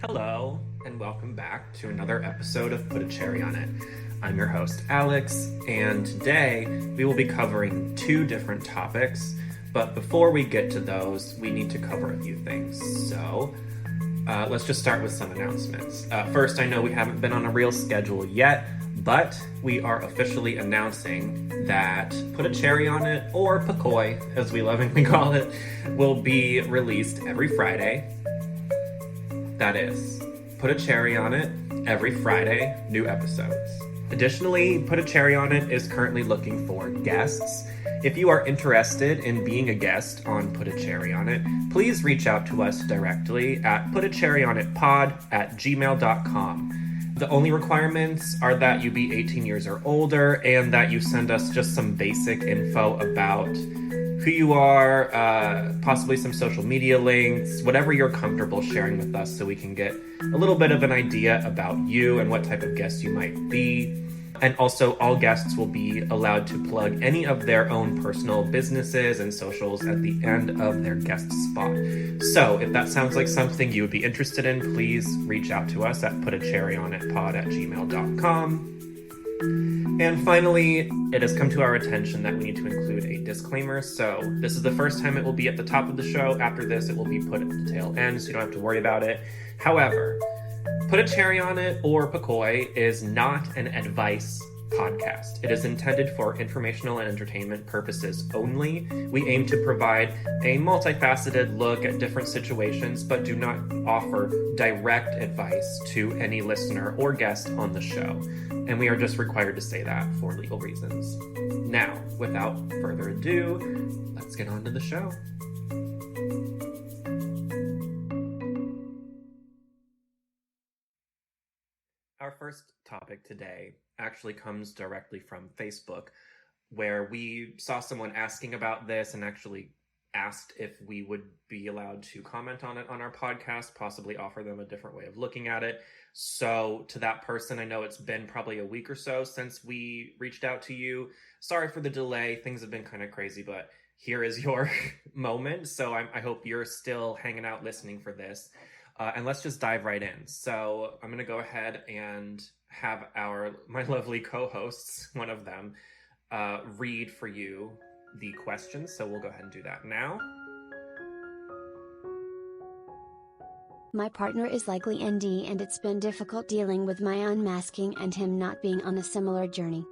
Hello, and welcome back to another episode of Put a Cherry on It. I'm your host, Alex, and today we will be covering two different topics. But before we get to those, we need to cover a few things. So let's just start with some announcements. First, I know we haven't been on a real schedule yet, but we are officially announcing that Put a Cherry on It, or Pacoy, as we lovingly call it, will be released every Friday. That is, Put a Cherry on It, every Friday, new episodes. Additionally, Put a Cherry on It is currently looking for guests. If you are interested in being a guest on Put a Cherry on It, please reach out to us directly at putacherryonitpod@gmail.com. The only requirements are that you be 18 years or older and that you send us just some basic info about who you are, possibly some social media links, whatever you're comfortable sharing with us so we can get a little bit of an idea about you and what type of guest you might be. And also, all guests will be allowed to plug any of their own personal businesses and socials at the end of their guest spot. So if that sounds like something you would be interested in, please reach out to us at putacherryonitpod@gmail.com. And finally, it has come to our attention that we need to include a disclaimer. So this is the first time it will be at the top of the show. After this, it will be put at the tail end, so you don't have to worry about it. However, Put a Cherry on It, or Pacoy, is not an advice podcast. It is intended for informational and entertainment purposes only. We aim to provide a multifaceted look at different situations, but do not offer direct advice to any listener or guest on the show. And we are just required to say that for legal reasons. Now, without further ado, let's get on to the show. Our first topic today actually comes directly from Facebook, where we saw someone asking about this and actually asked if we would be allowed to comment on it on our podcast, possibly offer them a different way of looking at it. So to that person, I know it's been probably a week or so since we reached out to you. Sorry for the delay. Things have been kind of crazy, but here is your moment. So I hope you're still hanging out listening for this. And let's just dive right in. So I'm going to go ahead and have my lovely co-hosts, one of them, read for you the questions. So we'll go ahead and do that now. My partner is likely ND, and it's been difficult dealing with my unmasking and him not being on a similar journey.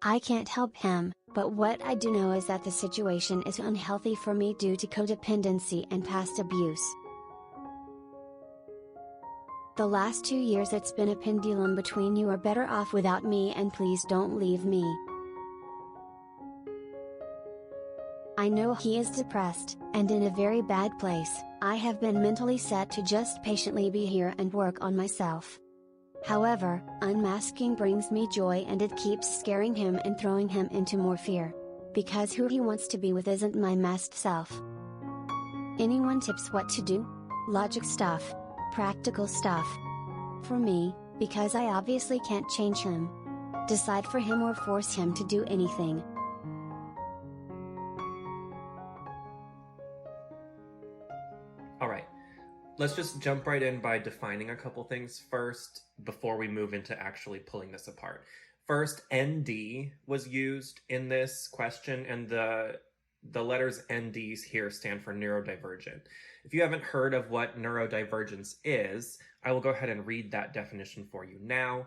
I can't help him, but what I do know is that the situation is unhealthy for me due to codependency and past abuse. The last 2 years it's been a pendulum between you are better off without me and please don't leave me. I know he is depressed, and in a very bad place. I have been mentally set to just patiently be here and work on myself. However, unmasking brings me joy and it keeps scaring him and throwing him into more fear. Because who he wants to be with isn't my masked self. Anyone tips what to do? Logic stuff. Practical stuff. For me, because I obviously can't change him. Decide for him or force him to do anything. All right, let's just jump right in by defining a couple things first before we move into actually pulling this apart. First, ND was used in this question, and the letters NDs here stand for neurodivergent. If you haven't heard of what neurodivergence is, I will go ahead and read that definition for you now.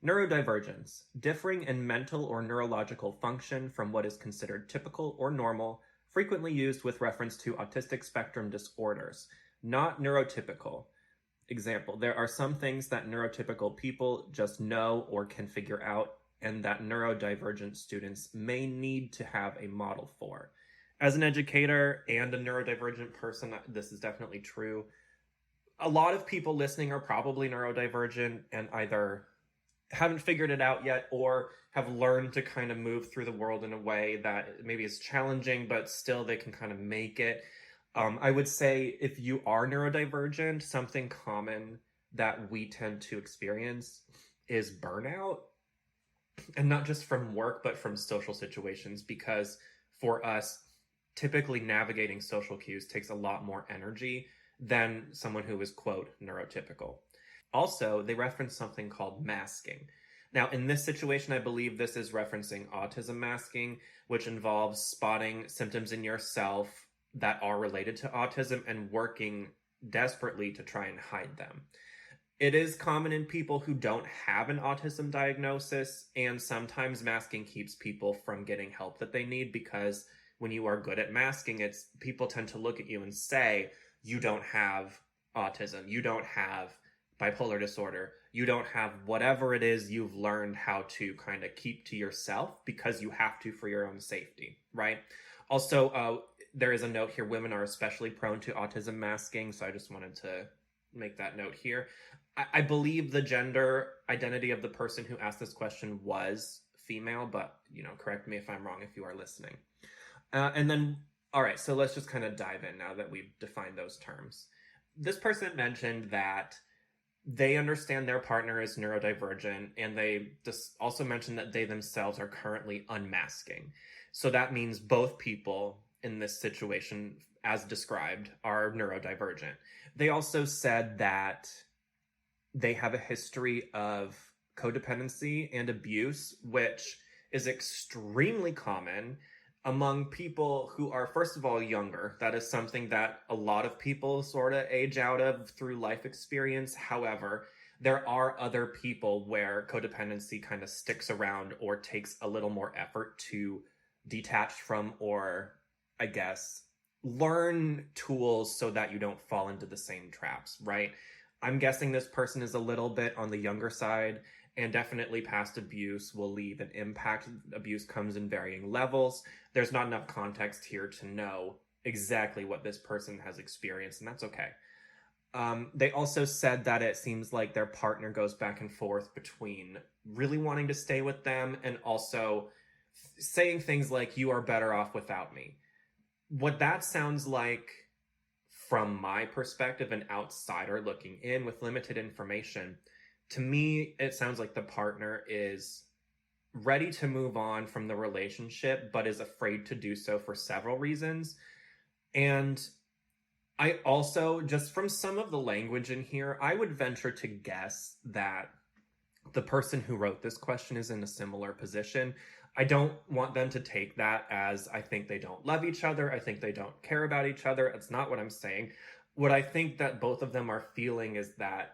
Neurodivergence, differing in mental or neurological function from what is considered typical or normal, frequently used with reference to autistic spectrum disorders, not neurotypical. Example, there are some things that neurotypical people just know or can figure out, and that neurodivergent students may need to have a model for. As an educator and a neurodivergent person, this is definitely true. A lot of people listening are probably neurodivergent and either haven't figured it out yet or have learned to kind of move through the world in a way that maybe is challenging, but still they can kind of make it. I would say if you are neurodivergent, something common that we tend to experience is burnout. And not just from work, but from social situations, because for us, typically navigating social cues takes a lot more energy than someone who is, quote, neurotypical. Also, they reference something called masking. Now, in this situation, I believe this is referencing autism masking, which involves spotting symptoms in yourself that are related to autism and working desperately to try and hide them. It is common in people who don't have an autism diagnosis, and sometimes masking keeps people from getting help that they need, because when you are good at masking, it's people tend to look at you and say, you don't have autism, you don't have bipolar disorder, you don't have whatever it is you've learned how to kind of keep to yourself because you have to for your own safety, right? Also, there is a note here, women are especially prone to autism masking, so I just wanted to make that note here. I believe the gender identity of the person who asked this question was female, but, correct me if I'm wrong if you are listening. And then, all right, so let's just kind of dive in now that we've defined those terms. This person mentioned that they understand their partner is neurodivergent, and they just also mentioned that they themselves are currently unmasking. So that means both people in this situation, as described, are neurodivergent. They also said that they have a history of codependency and abuse, which is extremely common among people who are, first of all, younger. That is something that a lot of people sort of age out of through life experience. However, there are other people where codependency kind of sticks around or takes a little more effort to detach from, or, I guess, learn tools so that you don't fall into the same traps, right? I'm guessing this person is a little bit on the younger side, and definitely past abuse will leave an impact. Abuse comes in varying levels. There's not enough context here to know exactly what this person has experienced, and that's okay. They also said that it seems like their partner goes back and forth between really wanting to stay with them and also saying things like, you are better off without me. What that sounds like, from my perspective, an outsider looking in with limited information, to me, it sounds like the partner is ready to move on from the relationship, but is afraid to do so for several reasons. And I also, just from some of the language in here, I would venture to guess that the person who wrote this question is in a similar position. I don't want them to take that as, I think they don't love each other, I think they don't care about each other. It's not what I'm saying. What I think that both of them are feeling is that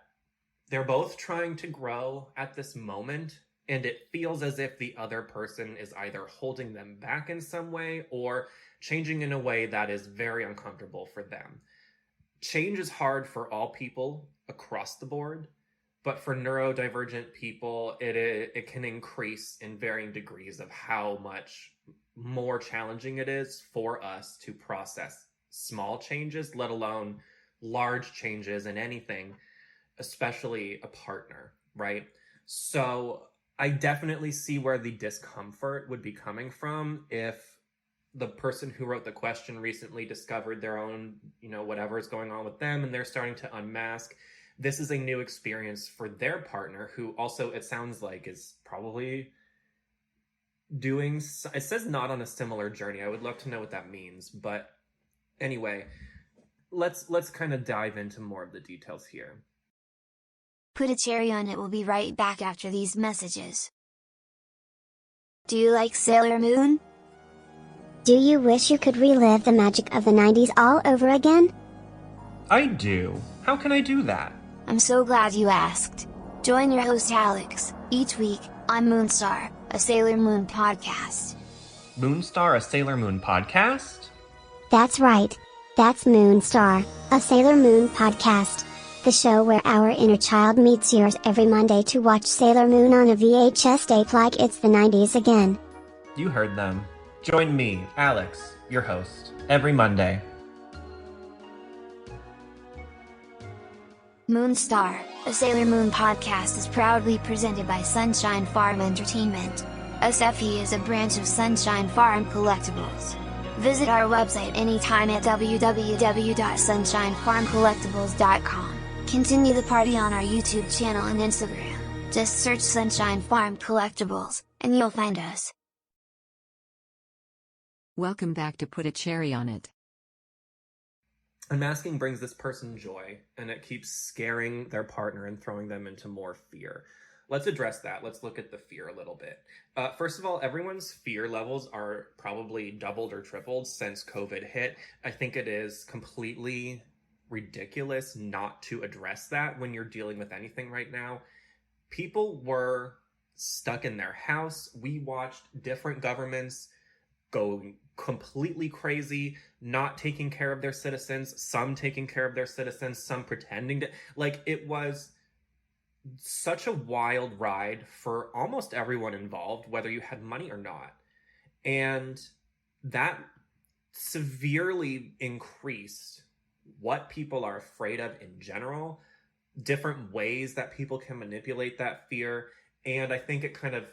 they're both trying to grow at this moment, and it feels as if the other person is either holding them back in some way or changing in a way that is very uncomfortable for them. Change is hard for all people across the board, but for neurodivergent people, it can increase in varying degrees of how much more challenging it is for us to process small changes, let alone large changes in anything, especially a partner, right? So I definitely see where the discomfort would be coming from if the person who wrote the question recently discovered their own, whatever is going on with them, and they're starting to unmask. This is a new experience for their partner, who also, it sounds like, is probably doing, it says not on a similar journey. I would love to know what that means. But anyway, let's kind of dive into more of the details here. Put a cherry on it. We'll be right back after these messages. Do you like Sailor Moon? Do you wish you could relive the magic of the 90s all over again? I do. How can I do that? I'm so glad you asked. Join your host Alex, each week, on Moonstar, a Sailor Moon podcast. Moonstar, a Sailor Moon podcast? That's right. That's Moonstar, a Sailor Moon podcast. The show where our inner child meets yours every Monday to watch Sailor Moon on a VHS tape like it's the 90s again. You heard them. Join me, Alex, your host, every Monday. Moonstar, a Sailor Moon podcast is proudly presented by Sunshine Farm Entertainment. SFE is a branch of Sunshine Farm Collectibles. Visit our website anytime at www.sunshinefarmcollectibles.com. Continue the party on our YouTube channel and Instagram. Just search Sunshine Farm Collectibles, and you'll find us. Welcome back to Put a Cherry on It. unmasking brings this person joy, and it keeps scaring their partner and throwing them into more fear. Let's address that. Let's look at the fear a little bit. First of all, everyone's fear levels are probably doubled or tripled since COVID hit. I think it is completely ridiculous not to address that when you're dealing with anything right now. People were stuck in their house. We watched different governments go completely crazy, not taking care of their citizens, some taking care of their citizens, some pretending to. Like, it was such a wild ride for almost everyone involved, whether you had money or not. And that severely increased what people are afraid of in general, different ways that people can manipulate that fear. And I think it kind of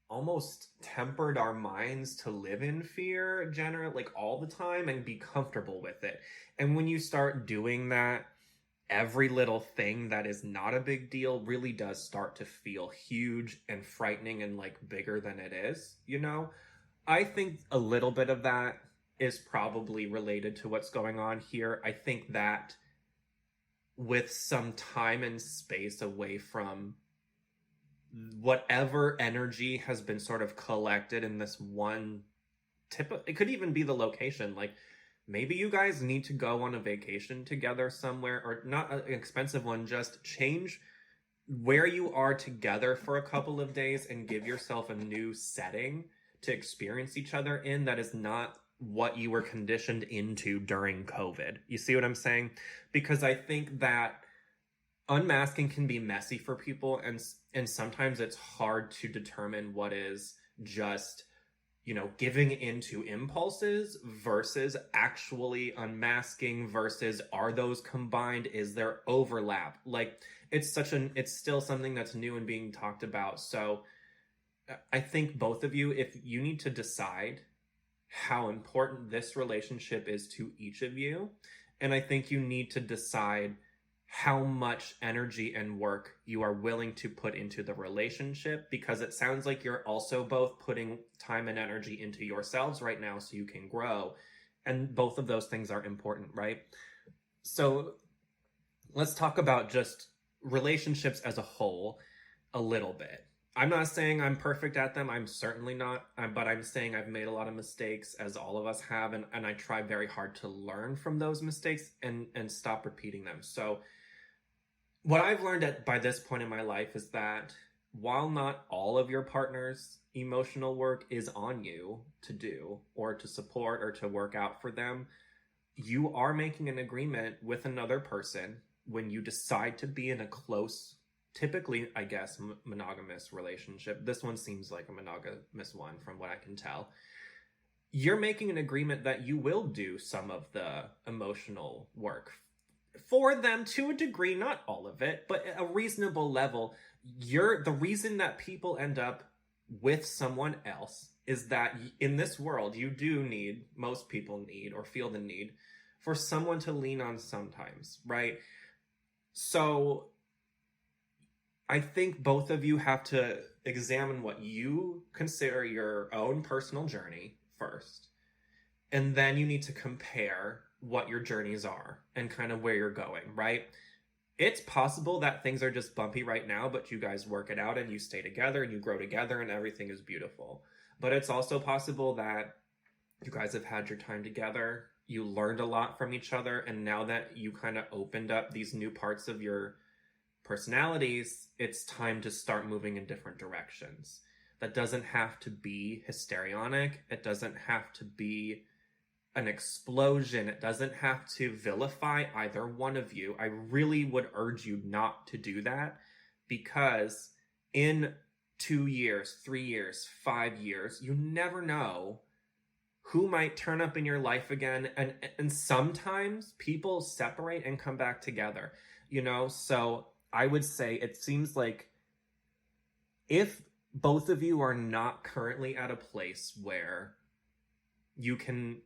almost tempered our minds to live in fear generally, like all the time, and be comfortable with it. And when you start doing that, every little thing that is not a big deal really does start to feel huge and frightening and like bigger than it is, you know? I think a little bit of that is probably related to what's going on here. I think that with some time and space away from whatever energy has been sort of collected in this one it could even be the location. Like, maybe you guys need to go on a vacation together somewhere, or not an expensive one, just change where you are together for a couple of days and give yourself a new setting to experience each other in that is not what you were conditioned into during COVID. You see what I'm saying? Because I think that unmasking can be messy for people, and sometimes it's hard to determine what is just, you know, giving into impulses versus actually unmasking, versus are those combined? Is there overlap? Like, it's still something that's new and being talked about. So I think both of you, if you need to decide how important this relationship is to each of you, and I think you need to decide how much energy and work you are willing to put into the relationship, because it sounds like you're also both putting time and energy into yourselves right now so you can grow. And both of those things are important, right? So let's talk about just relationships as a whole a little bit. I'm not saying I'm perfect at them. I'm certainly not. But I'm saying I've made a lot of mistakes, as all of us have. And I try very hard to learn from those mistakes and stop repeating them. So what I've learned by this point in my life is that while not all of your partner's emotional work is on you to do or to support or to work out for them, you are making an agreement with another person when you decide to be in a close, typically, I guess, monogamous relationship. This one seems like a monogamous one from what I can tell. You're making an agreement that you will do some of the emotional work for them to a degree, not all of it, but a reasonable level. The reason that people end up with someone else is that in this world, most people need or feel the need for someone to lean on sometimes, right? So I think both of you have to examine what you consider your own personal journey first. And then you need to compare what your journeys are and kind of where you're going, right? It's possible that things are just bumpy right now, but you guys work it out and you stay together and you grow together and everything is beautiful. But it's also possible that you guys have had your time together, you learned a lot from each other, and now that you kind of opened up these new parts of your personalities, it's time to start moving in different directions. That doesn't have to be histrionic. It doesn't have to be an explosion. It doesn't have to vilify either one of you. I really would urge you not to do that, because in 2 years, 3 years, 5 years, you never know who might turn up in your life again. And sometimes people separate and come back together, you know? So I would say it seems like if both of you are not currently at a place where you can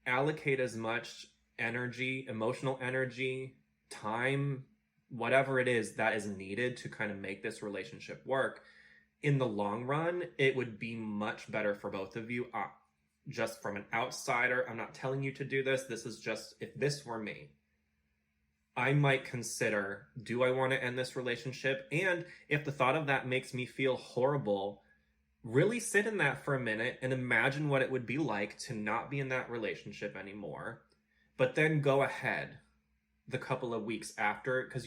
allocate as much energy, emotional energy, time, whatever it is that is needed to kind of make this relationship work, in the long run, it would be much better for both of you. just from an outsider, I'm not telling you to do this. This is just, if this were me, I might consider, do I want to end this relationship? And if the thought of that makes me feel horrible, really sit in that for a minute and imagine what it would be like to not be in that relationship anymore, but then go ahead the couple of weeks after, because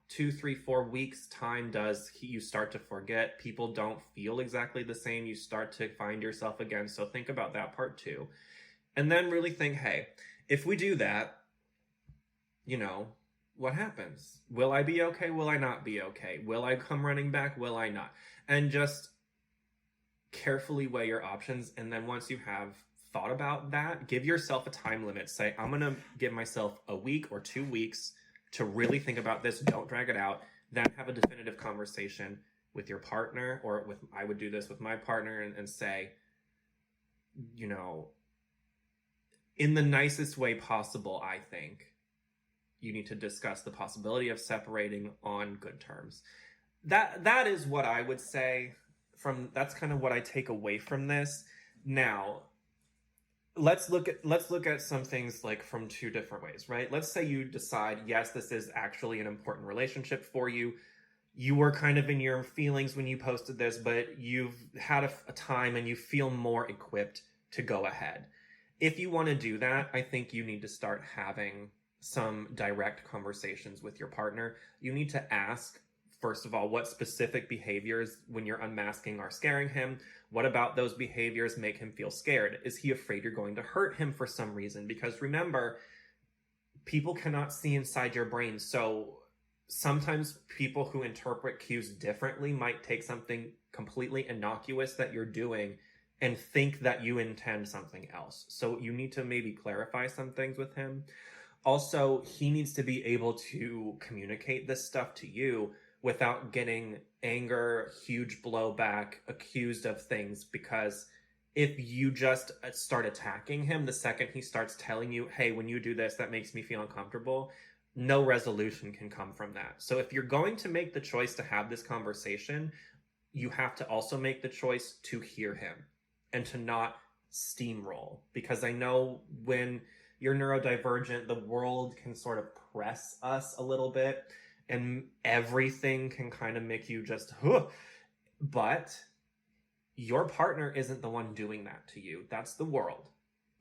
2, 3, 4 weeks time you start to forget. People don't feel exactly the same. You start to find yourself again. So think about that part too. And then really think, hey, if we do that, what happens? Will I be okay? Will I not be okay? Will I come running back? Will I not? And just carefully weigh your options. And then once you have thought about that, give yourself a time limit. Say, I'm going to give myself a week or 2 weeks to really think about this. Don't drag it out. Then have a definitive conversation with your partner, or I would do this with my partner and say, in the nicest way possible, I think you need to discuss the possibility of separating on good terms. That is what I would say that's kind of what I take away from this. Now, let's look at some things like from two different ways, right? Let's say you decide, yes, this is actually an important relationship for you. You were kind of in your feelings when you posted this, but you've had a time and you feel more equipped to go ahead. If you want to do that, I think you need to start having some direct conversations with your partner. You need to ask, first of all, what specific behaviors when you're unmasking are scaring him? What about those behaviors make him feel scared? Is he afraid you're going to hurt him for some reason? Because remember, people cannot see inside your brain. So sometimes people who interpret cues differently might take something completely innocuous that you're doing and think that you intend something else. So you need to maybe clarify some things with him. Also, he needs to be able to communicate this stuff to you without getting anger, huge blowback, accused of things. Because if you just start attacking him the second he starts telling you, hey, when you do this, that makes me feel uncomfortable, no resolution can come from that. So if you're going to make the choice to have this conversation, you have to also make the choice to hear him and to not steamroll. Because I know when you're neurodivergent, the world can sort of press us a little bit and everything can kind of make you just, huh. But your partner isn't the one doing that to you. That's the world.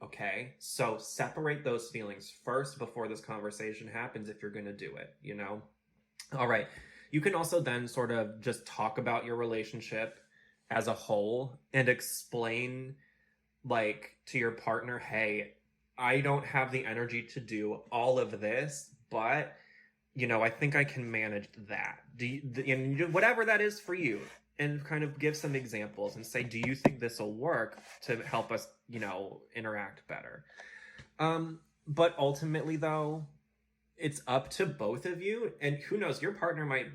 Okay? So separate those feelings first before this conversation happens if you're going to do it, All right. You can also then sort of just talk about your relationship as a whole and explain to your partner, hey, I don't have the energy to do all of this, but I think I can manage that. And whatever that is for you, and kind of give some examples and say, do you think this will work to help us, interact better? But ultimately, though, it's up to both of you. And who knows, your partner might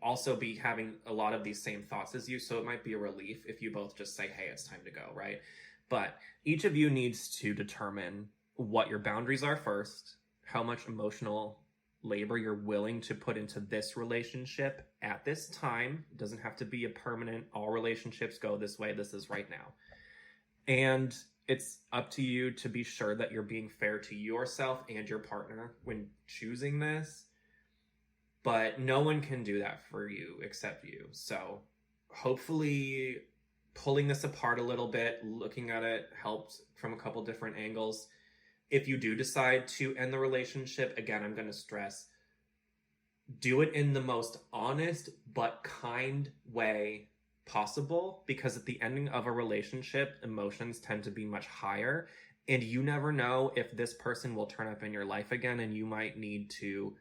also be having a lot of these same thoughts as you. So it might be a relief if you both just say, hey, it's time to go, right? But each of you needs to determine what your boundaries are first, how much emotional labor you're willing to put into this relationship at this time. It doesn't have to be a permanent, all relationships go this way, this is right now. And it's up to you to be sure that you're being fair to yourself and your partner when choosing this. But no one can do that for you except you. So hopefully pulling this apart a little bit, looking at it helps from a couple different angles. If you do decide to end the relationship, again, I'm going to stress, do it in the most honest but kind way possible, because at the ending of a relationship, emotions tend to be much higher, and you never know if this person will turn up in your life again, and you might need to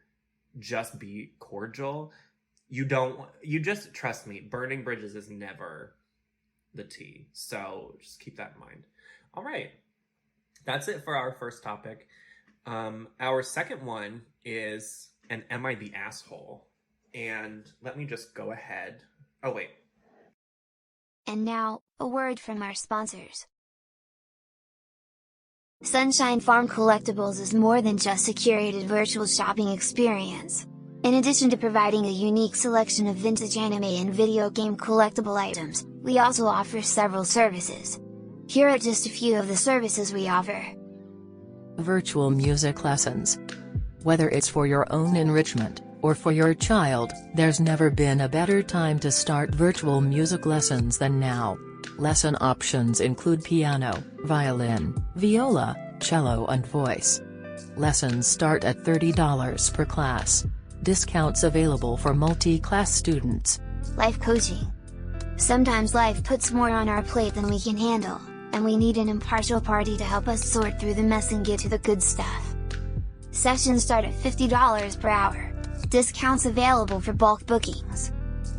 just be cordial. You just trust me, burning bridges is never the tea. So just keep that in mind. All right. That's it for our first topic. Our second one is an Am I the Asshole? And let me just go ahead. Oh, wait. And now, a word from our sponsors. Sunshine Farm Collectibles is more than just a curated virtual shopping experience. In addition to providing a unique selection of vintage anime and video game collectible items, we also offer several services. Here are just a few of the services we offer. Virtual music lessons. Whether it's for your own enrichment, or for your child, there's never been a better time to start virtual music lessons than now. Lesson options include piano, violin, viola, cello and voice. Lessons start at $30 per class. Discounts available for multi-class students. Life coaching. Sometimes life puts more on our plate than we can handle, and we need an impartial party to help us sort through the mess and get to the good stuff. Sessions start at $50 per hour. Discounts available for bulk bookings.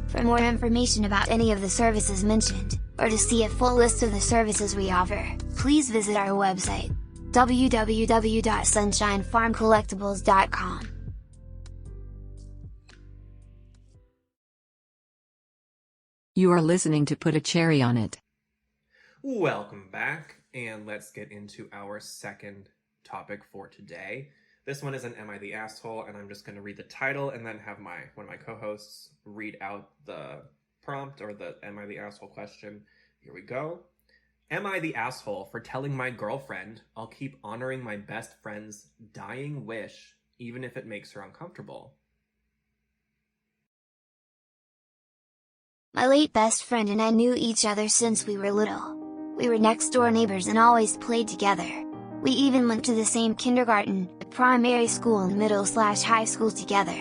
For more information about any of the services mentioned, or to see a full list of the services we offer, please visit our website, www.sunshinefarmcollectibles.com. You are listening to Put a Cherry on It. Welcome back, and let's get into our second topic for today. This one is an Am I the Asshole, and I'm just going to read the title and then have one of my co-hosts read out the prompt, or the Am I the Asshole question. Here we go. Am I the asshole for telling my girlfriend I'll keep honoring my best friend's dying wish even if it makes her uncomfortable? My late best friend and I knew each other since we were little. We were next door neighbors and always played together. We even went to the same kindergarten, primary school and middle/high school together.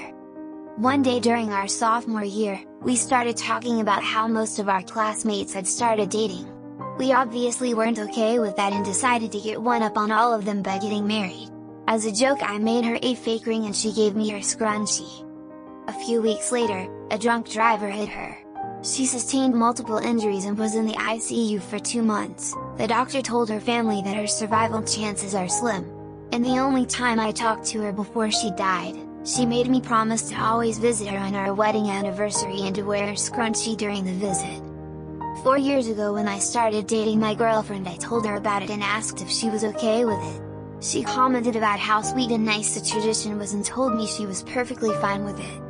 One day during our sophomore year, we started talking about how most of our classmates had started dating. We obviously weren't okay with that and decided to get one up on all of them by getting married. As a joke, I made her a fake ring and she gave me her scrunchie. A few weeks later, a drunk driver hit her. She sustained multiple injuries and was in the ICU for 2 months. The doctor told her family that her survival chances are slim. And the only time I talked to her before she died, she made me promise to always visit her on our wedding anniversary and to wear her scrunchie during the visit. 4 years ago when I started dating my girlfriend, I told her about it and asked if she was okay with it. She commented about how sweet and nice the tradition was and told me she was perfectly fine with it.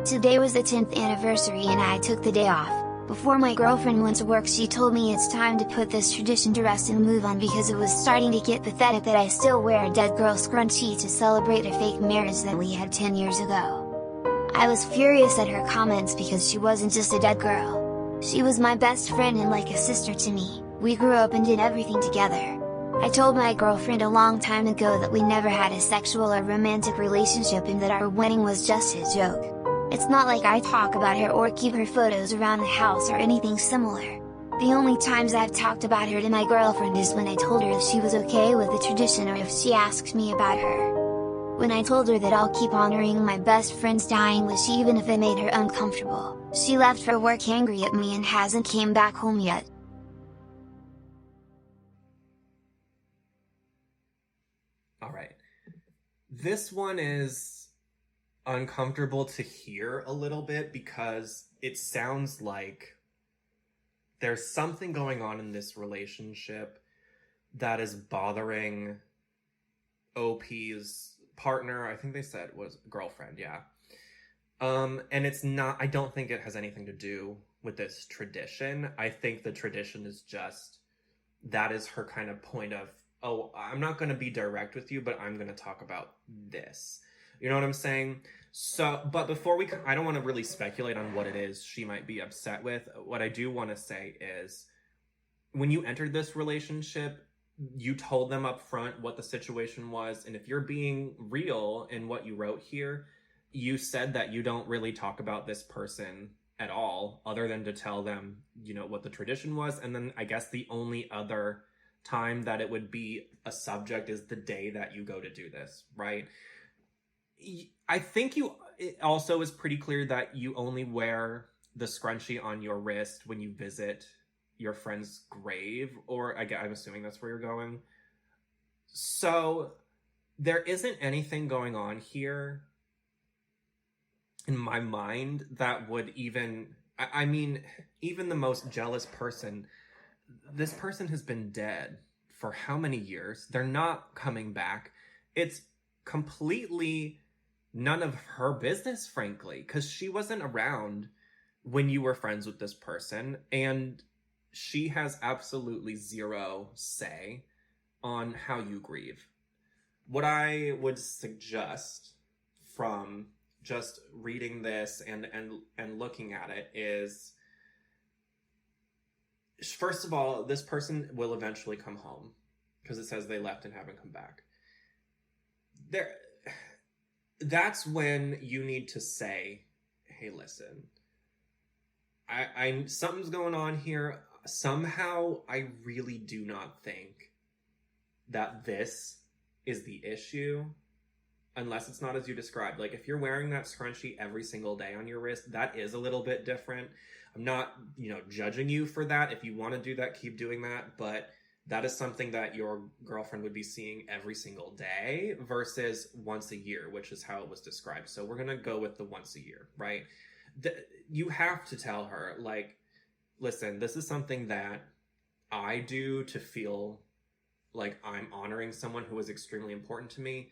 Today was the 10th anniversary and I took the day off. Before my girlfriend went to work, she told me it's time to put this tradition to rest and move on because it was starting to get pathetic that I still wear a dead girl scrunchie to celebrate a fake marriage that we had 10 years ago. I was furious at her comments because she wasn't just a dead girl. She was my best friend and like a sister to me. We grew up and did everything together. I told my girlfriend a long time ago that we never had a sexual or romantic relationship and that our wedding was just a joke. It's not like I talk about her or keep her photos around the house or anything similar. The only times I've talked about her to my girlfriend is when I told her if she was okay with the tradition or if she asked me about her. When I told her that I'll keep honoring my best friend's dying wish even if it made her uncomfortable, she left for work angry at me and hasn't came back home yet. Alright. This one is uncomfortable to hear a little bit because it sounds like there's something going on in this relationship that is bothering OP's partner. I think they said was girlfriend, yeah. And it's not, I don't think it has anything to do with this tradition. I think the tradition is just, that is her kind of point of, oh, I'm not going to be direct with you, but I'm going to talk about this. You know what I'm saying? So, but before I don't want to really speculate on what it is she might be upset with. What I do want to say is, when you entered this relationship, you told them up front what the situation was. And if you're being real in what you wrote here, you said that you don't really talk about this person at all, other than to tell them, you know, what the tradition was. And then I guess the only other time that it would be a subject is the day that you go to do this, right? I think it also is pretty clear that you only wear the scrunchie on your wrist when you visit your friend's grave, or I'm assuming that's where you're going. So there isn't anything going on here in my mind that would even, I mean, even the most jealous person, this person has been dead for how many years? They're not coming back. It's completely none of her business, frankly, because she wasn't around when you were friends with this person, and she has absolutely zero say on how you grieve. What I would suggest from just reading this and looking at it is, first of all, this person will eventually come home because it says they left and haven't come back. That's when you need to say, hey, listen, I something's going on here. Somehow I really do not think that this is the issue, unless it's not as you described. Like, if you're wearing that scrunchie every single day on your wrist, that is a little bit different. I'm not, judging you for that. If you want to do that, keep doing that. But that is something that your girlfriend would be seeing every single day versus once a year, which is how it was described. So we're going to go with the once a year, right? You have to tell her, like, listen, this is something that I do to feel like I'm honoring someone who is extremely important to me.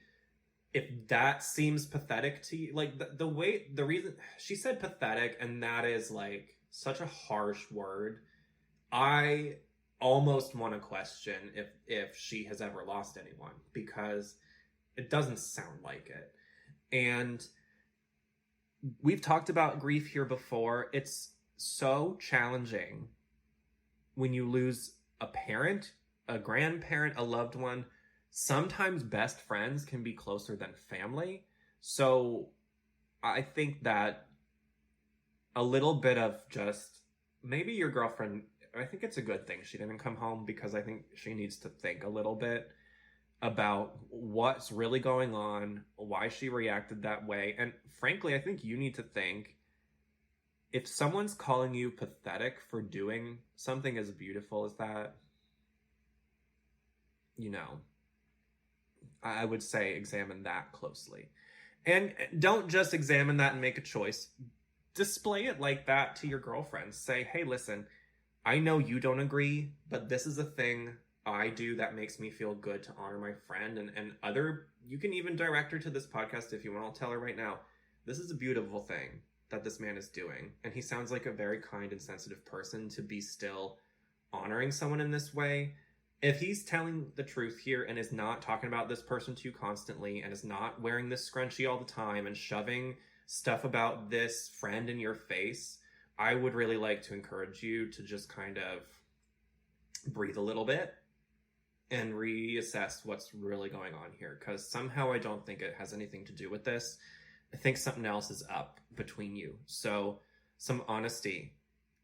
If that seems pathetic to you, like the reason she said pathetic, and that is like such a harsh word. I almost want to question if she has ever lost anyone, because it doesn't sound like it. And we've talked about grief here before. It's so challenging when you lose a parent, a grandparent, a loved one. Sometimes best friends can be closer than family. So I think that a little bit of just, maybe your girlfriend, I think it's a good thing she didn't come home, because I think she needs to think a little bit about what's really going on, why she reacted that way. And frankly, I think you need to think, if someone's calling you pathetic for doing something as beautiful as that, I would say examine that closely. And don't just examine that and make a choice. Display it like that to your girlfriend. Say, hey, listen, I know you don't agree, but this is a thing I do that makes me feel good to honor my friend. And you can even direct her to this podcast if you want. I'll tell her right now, this is a beautiful thing that this man is doing. And he sounds like a very kind and sensitive person to be still honoring someone in this way. If he's telling the truth here and is not talking about this person to you constantly, and is not wearing this scrunchie all the time and shoving stuff about this friend in your face, I would really like to encourage you to just kind of breathe a little bit and reassess what's really going on here. Because somehow I don't think it has anything to do with this. I think something else is up between you. So some honesty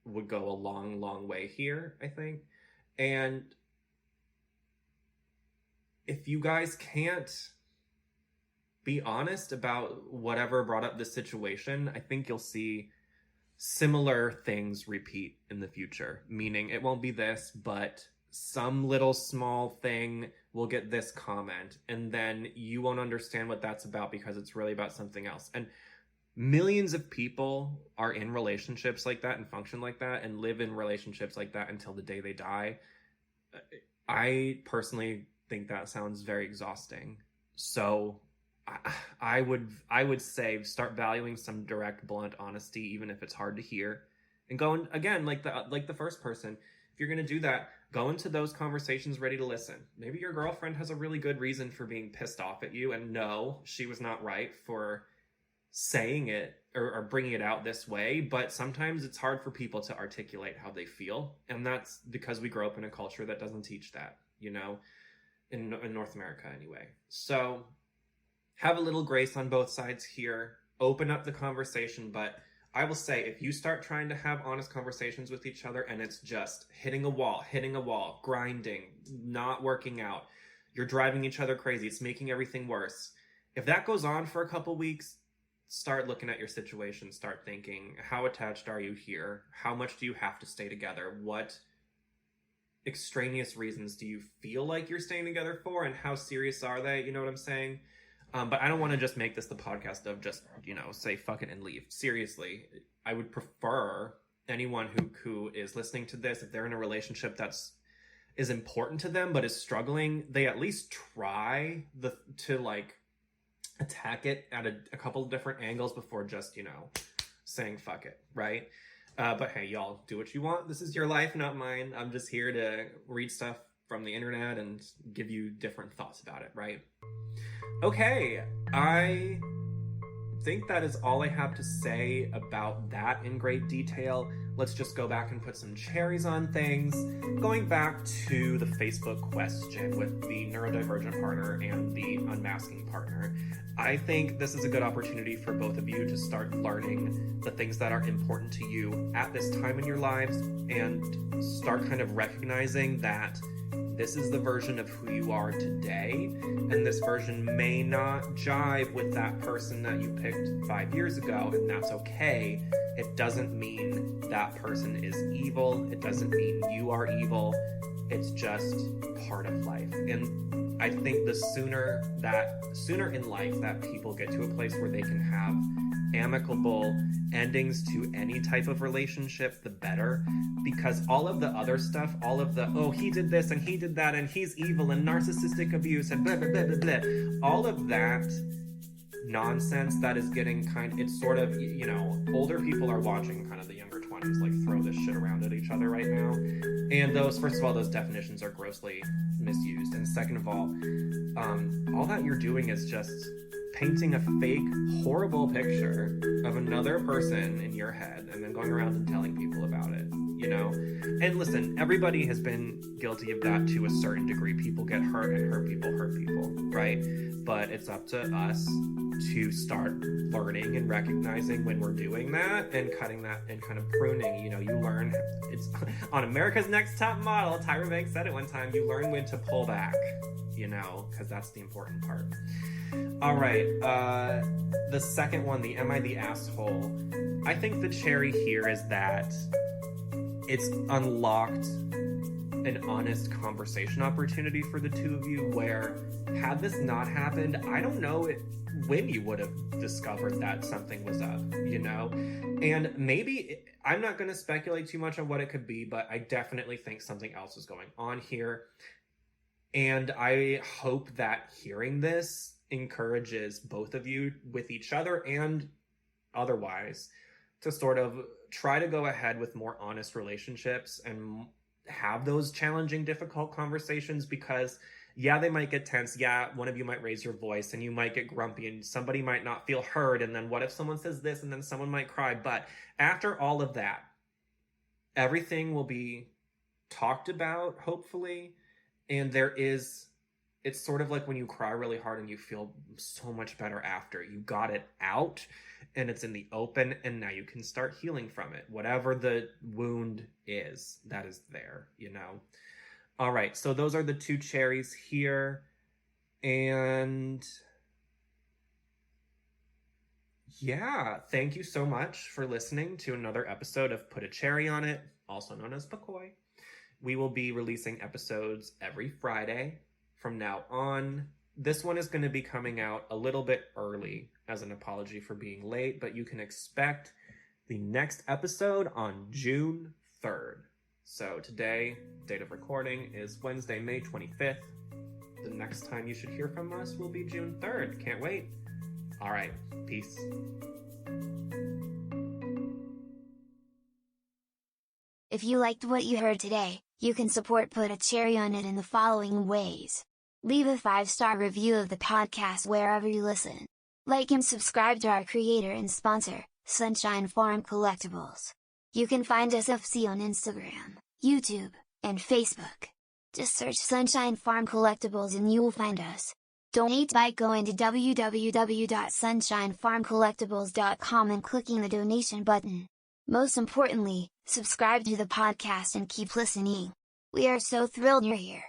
would go a long, long way here, I think. And if you guys can't be honest about whatever brought up this situation, I think you'll see similar things repeat in the future. Meaning, it won't be this, but some little small thing will get this comment, and then you won't understand what that's about because it's really about something else. And millions of people are in relationships like that and function like that and live in relationships like that until the day they die. I personally think that sounds very exhausting. So I would say start valuing some direct, blunt honesty, even if it's hard to hear. And going again, like the first person, if you're gonna do that, go into those conversations ready to listen. Maybe your girlfriend has a really good reason for being pissed off at you, and no, she was not right for saying it or bringing it out this way. But sometimes it's hard for people to articulate how they feel, and that's because we grow up in a culture that doesn't teach that, in North America anyway. So have a little grace on both sides here. Open up the conversation. But I will say, if you start trying to have honest conversations with each other and it's just hitting a wall, grinding, not working out, you're driving each other crazy, it's making everything worse. If that goes on for a couple weeks, start looking at your situation. Start thinking, how attached are you here? How much do you have to stay together? What extraneous reasons do you feel like you're staying together for, and how serious are they? You know what I'm saying? But I don't want to just make this the podcast of just, say fuck it and leave. Seriously, I would prefer anyone who is listening to this, if they're in a relationship is important to them but is struggling, they at least try to attack it at a couple of different angles before just, saying fuck it, right? But hey, y'all, do what you want. This is your life, not mine. I'm just here to read stuff from the internet and give you different thoughts about it, right? Okay, I think that is all I have to say about that in great detail. Let's just go back and put some cherries on things. Going back to the Facebook question with the neurodivergent partner and the unmasking partner, I think this is a good opportunity for both of you to start learning the things that are important to you at this time in your lives and start kind of recognizing that this is the version of who you are today, and this version may not jive with that person that you picked 5 years ago, and that's okay. It doesn't mean that person is evil. It doesn't mean you are evil. It's just part of life. And I think the sooner in life that people get to a place where they can have amicable endings to any type of relationship, the better. Because all of the other stuff, all of the, oh, he did this and he did that and he's evil and narcissistic abuse and blah, blah, blah, blah, blah. All of that nonsense that is getting it's sort of, older people are watching kind of the younger 20s, like, throw this shit around at each other right now. And first of all, those definitions are grossly misused. And second of all that you're doing is just painting a fake, horrible picture of another person in your head and then going around and telling people about it, And listen, everybody has been guilty of that to a certain degree. People get hurt and hurt people, right? But it's up to us to start learning and recognizing when we're doing that and cutting that and kind of pruning. You learn, it's on America's Next Top Model, Tyra Banks said it one time, you learn when to pull back, because that's the important part. All right, the second one, the am I the asshole? I think the cherry here is that it's unlocked an honest conversation opportunity for the two of you where, had this not happened, I don't know when you would have discovered that something was up, And maybe, I'm not going to speculate too much on what it could be, but I definitely think something else is going on here. And I hope that hearing this encourages both of you with each other and otherwise to sort of try to go ahead with more honest relationships and have those challenging, difficult conversations, because they might get tense. One of you might raise your voice and you might get grumpy and somebody might not feel heard. And then what if someone says this and then someone might cry? But after all of that, everything will be talked about, hopefully. And it's sort of like when you cry really hard and you feel so much better after. You got it out and it's in the open, and now you can start healing from it. Whatever the wound is, that is there, All right, so those are the two cherries here. And thank you so much for listening to another episode of Put a Cherry on It, also known as Pacoy. We will be releasing episodes every Friday from now on. This one is going to be coming out a little bit early as an apology for being late, but you can expect the next episode on June 3rd. So today, date of recording is Wednesday, May 25th. The next time you should hear from us will be June 3rd. Can't wait. All right, peace. If you liked what you heard today, you can support Put a Cherry on It in the following ways. Leave a 5-star review of the podcast wherever you listen. Like and subscribe to our creator and sponsor, Sunshine Farm Collectibles. You can find us on Instagram, YouTube, and Facebook. Just search Sunshine Farm Collectibles and you will find us. Donate by going to www.sunshinefarmcollectibles.com and clicking the donation button. Most importantly, subscribe to the podcast and keep listening. We are so thrilled you're here.